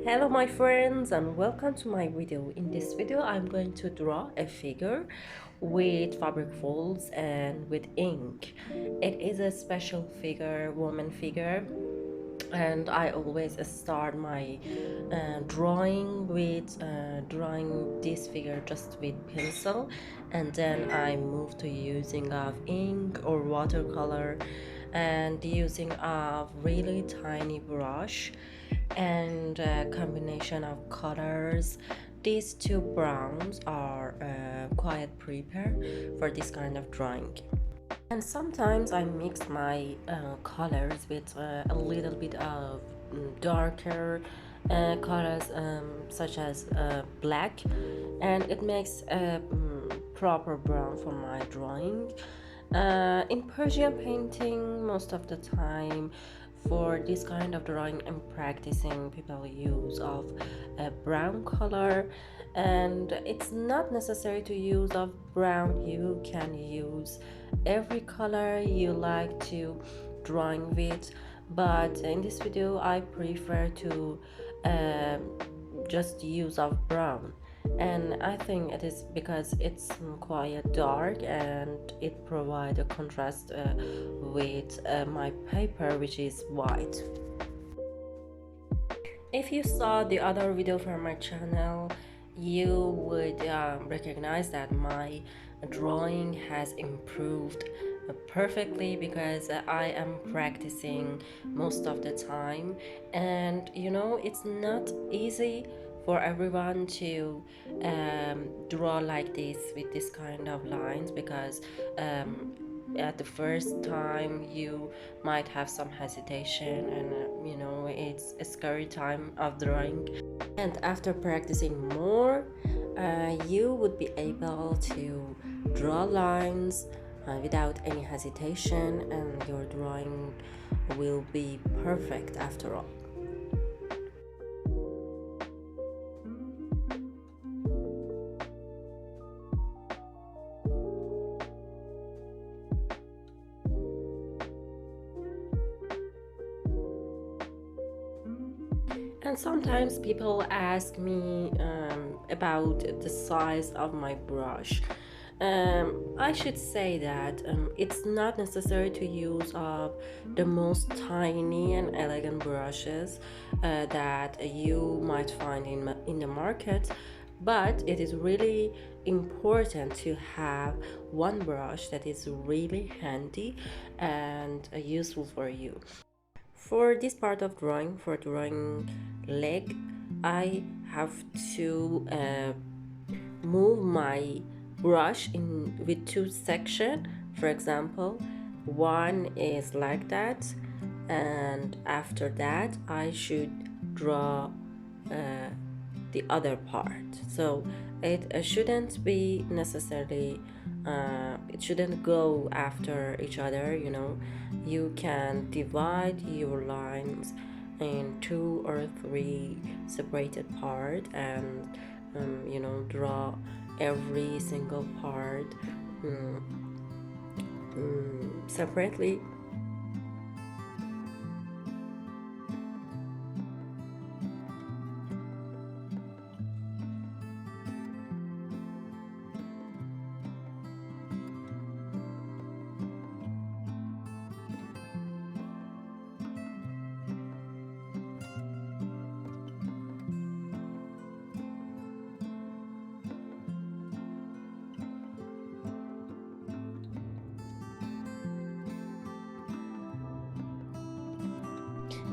Hello my friends and welcome to my video. In this video I'm going to draw a figure with fabric folds and with ink. It is a special figure, woman figure, and I always start my drawing with drawing this figure just with pencil, and then I move to using of ink or watercolor and using a really tiny brush and a combination of colors. These two browns are quite prepared for this kind of drawing. And sometimes I mix my colors with a little bit of darker colors, such as black, and it makes a proper brown for my drawing. In Persian painting, most of the time, for this kind of drawing and practicing, people use of a brown color, and it's not necessary to use of brown. You can use every color you like to drawing with, but in this video I prefer to just use of brown, and I think it is because it's quite dark and it provides a contrast with my paper, which is white. If you saw the other video from my channel, you would recognize that my drawing has improved perfectly because I am practicing most of the time, and it's not easy for everyone to draw like this with this kind of lines, because at the first time you might have some hesitation, and it's a scary time of drawing, and after practicing more you would be able to draw lines without any hesitation, and your drawing will be perfect after all. And sometimes people ask me about the size of my brush. I should say that it's not necessary to use the most tiny and elegant brushes that you might find in the market, but it is really important to have one brush that is really handy and useful for you. For this part of drawing, for drawing leg, I have to move my brush in with two sections. For example, one is like that, and after that I should draw the other part. So it shouldn't be necessarily it shouldn't go after each other. You can divide your lines in two or three separated part, and draw every single part separately.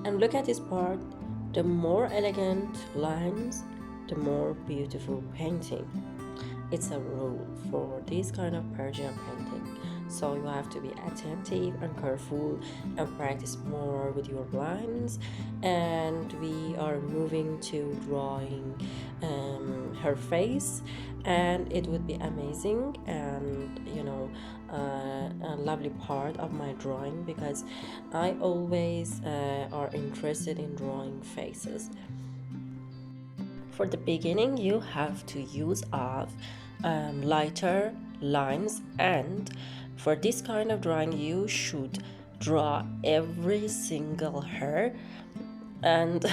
And look at this part. The more elegant lines, the more beautiful painting. It's a rule for this kind of Persian painting. So you have to be attentive and careful and practice more with your lines. And we are moving to drawing her face, and it would be amazing and a lovely part of my drawing, because I always are interested in drawing faces. For the beginning, you have to use of lighter lines, and for this kind of drawing you should draw every single hair and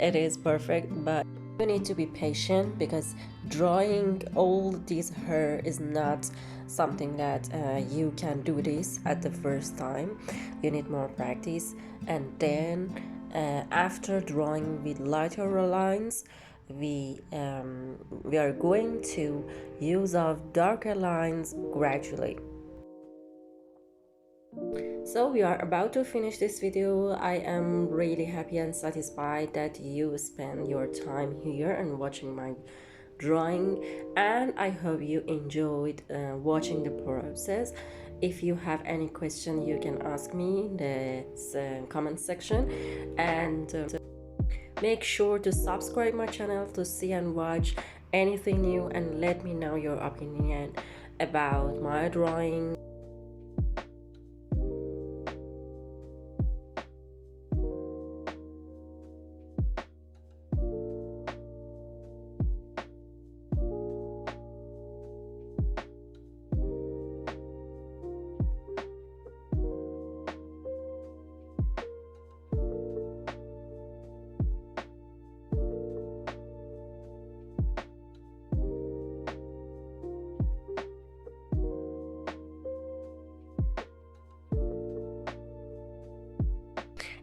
it is perfect, but you need to be patient because drawing all this hair is not something that you can do this at the first time. You need more practice, and then after drawing with lighter lines, we are going to use of darker lines gradually. So we are about to finish this video. I am really happy and satisfied that you spend your time here and watching my drawing, and I hope you enjoyed watching the process. If you have any question, you can ask me in the comment section, and make sure to subscribe my channel to see and watch anything new, and let me know your opinion about my drawing.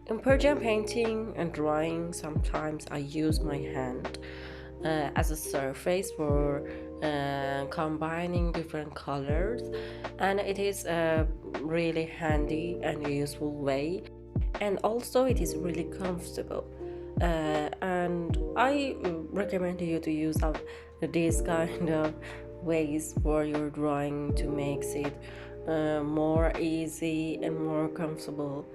In Persian painting and drawing, sometimes I use my hand as a surface for combining different colors, and it is a really handy and useful way, and also it is really comfortable, and I recommend you to use these kind of ways for your drawing to make it more easy and more comfortable.